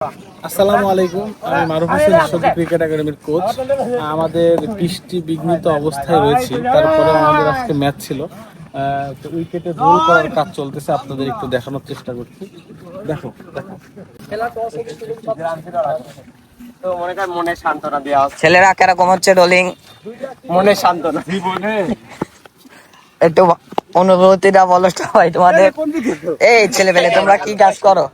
আসসালামু আলাইকুম, আমি মারুফ হোসেন ঈশ্বরদী ক্রিকেট একাডেমির কোচ। আমাদের বৃষ্টি বিঘ্নিত অবস্থায় রয়েছি, তারপরে আমাদের আজকে ম্যাচ ছিল। তো উইকেটে রোল করার কাজ চলতেছে, আপনাদের একটু দেখানোর চেষ্টা করছি। দেখো দেখো ছেলেরা কিরকম হচ্ছে রোলিং, মনে সান্ত্বনা একটু অনুভূতিটা বলো সবাই তোমাদের। এই ছেলে পেলে তোমরা কি কাজ করো?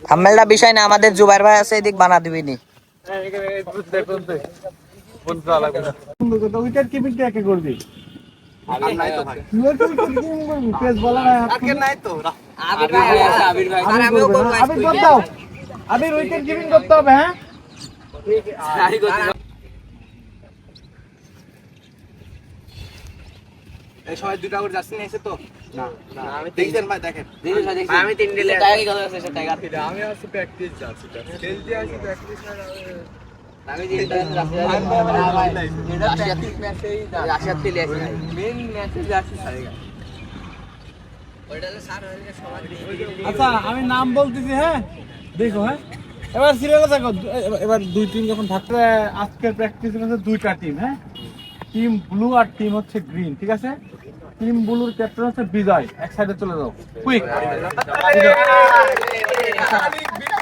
থাম্বনেলটা বিষয় না, আমাদের জুবাইর ভাই আছে, এদিক বানা দিবিনি। উইকেট কিপিং কে করবি? আবির উইকেট কিপিং করতে হবে। হ্যাঁ, এই সময় দুটা করে যাচ্ছি নিয়েছে তো না আমি দেখেন ভাই দেখেন আমি তিন দিলে আমি আছি প্র্যাকটিস যাচ্ছি স্টেজ দিয়ে আসি প্র্যাকটিস আমি দিনটা রাশিয়া থেকে আসি মেন ম্যাচে যাচ্ছি সারিগা ওইটালে স্যার হইলে সবাই। আচ্ছা আমি নাম বলতেছি। হ্যাঁ দেখো, হ্যাঁ এবার সিরিয়ালে থাকো। এবার দুই টিম যখন থাকবে, আজকের প্র্যাকটিসের হচ্ছে দুইটা টিম। হ্যাঁ, টিম ব্লু আর টিম হচ্ছে গ্রিন, ঠিক আছে? টিম ব্লুর ক্যাপ্টেন হচ্ছে বিজয়, এক সাইডে চলে যাও কুইক।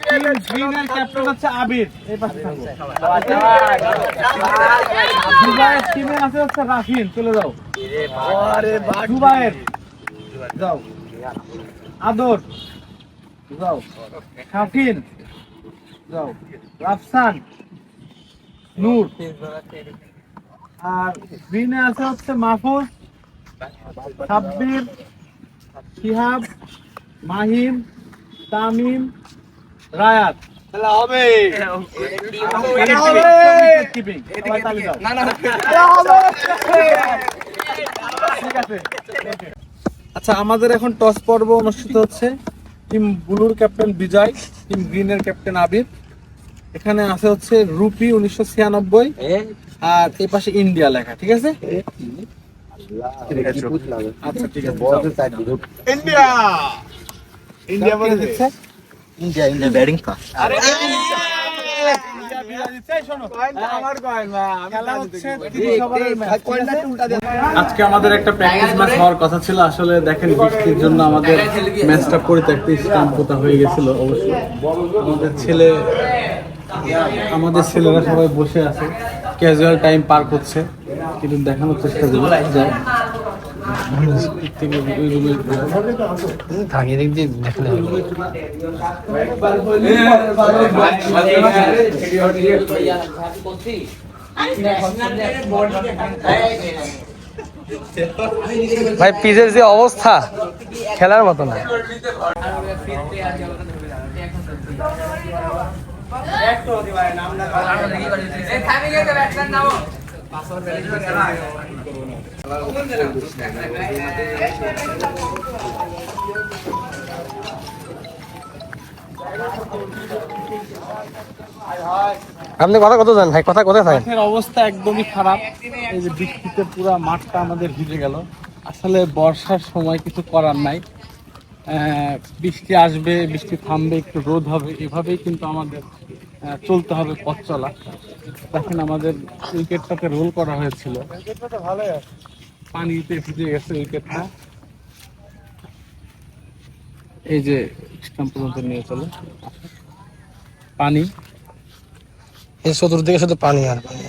টিম গ্রিনের ক্যাপ্টেন হচ্ছে আবির, এই পাশে থাকো। বিজয়ের টিমে আছে হচ্ছে রাফিন, চলে যাও। জুবায়ের যাও, আদর যাও, শাফিন যাও, রাফসান, নূর। আর গ্রিনে আছে হচ্ছে মাহফুজ, সাব্বির, শিহাব, মাহিম, তামিম, রায়াত। হবে আচ্ছা, আমাদের এখন টস পর্ব অনুষ্ঠিত হচ্ছে। টিম ব্লুর ক্যাপ্টেন বিজয়, টিম গ্রিনের ক্যাপ্টেন আবির। এখানে আছে হচ্ছে রুপি 1996, আর এই পাশে ইন্ডিয়া লেখা, ঠিক আছে? আচ্ছা ঠিক আছে, ইন্ডিয়া ইন্ডিয়া বলে দিচ্ছে। India batting fast. আজকে আমাদের একটা প্র্যাকটিস ম্যাচ হওয়ার কথা ছিল, আসলে দেখেন বৃষ্টির জন্য আমাদের ম্যাচটা পরিত্যক্ত, স্টাম্পটা হয়ে গেছিল। অবশ্য আমাদের ছেলেরা সবাই বসে আছে, ক্যাজুয়াল টাইম পার করছে, কিন্তু দেখানোর চেষ্টা করবো যে ভাই পিচের যে অবস্থা, খেলার মতো না। আপনি কথা কত জানেন ভাই? কথা কোথায় থাকেন? মাঠের অবস্থা একদমই খারাপ। এই যে বৃষ্টিতে পুরো মাঠটা আমাদের ভিজে গেল। আসলে বর্ষার সময় কিছু করার নাই, বৃষ্টি আসবে, বৃষ্টি থামবে, একটু রোদ হবে, এভাবেই কিন্তু আমাদের চলতে হবে, পথ চলা। দেখেন আমাদের উইকেটটাকে রোল করা হয়েছিল, পানিতে ভিজে গেছে উইকেটটা। এই যে স্টাম্প পর্যন্ত নিয়ে চলে পানি, এই চতুর্দিকে শুধু পানি আর পানি।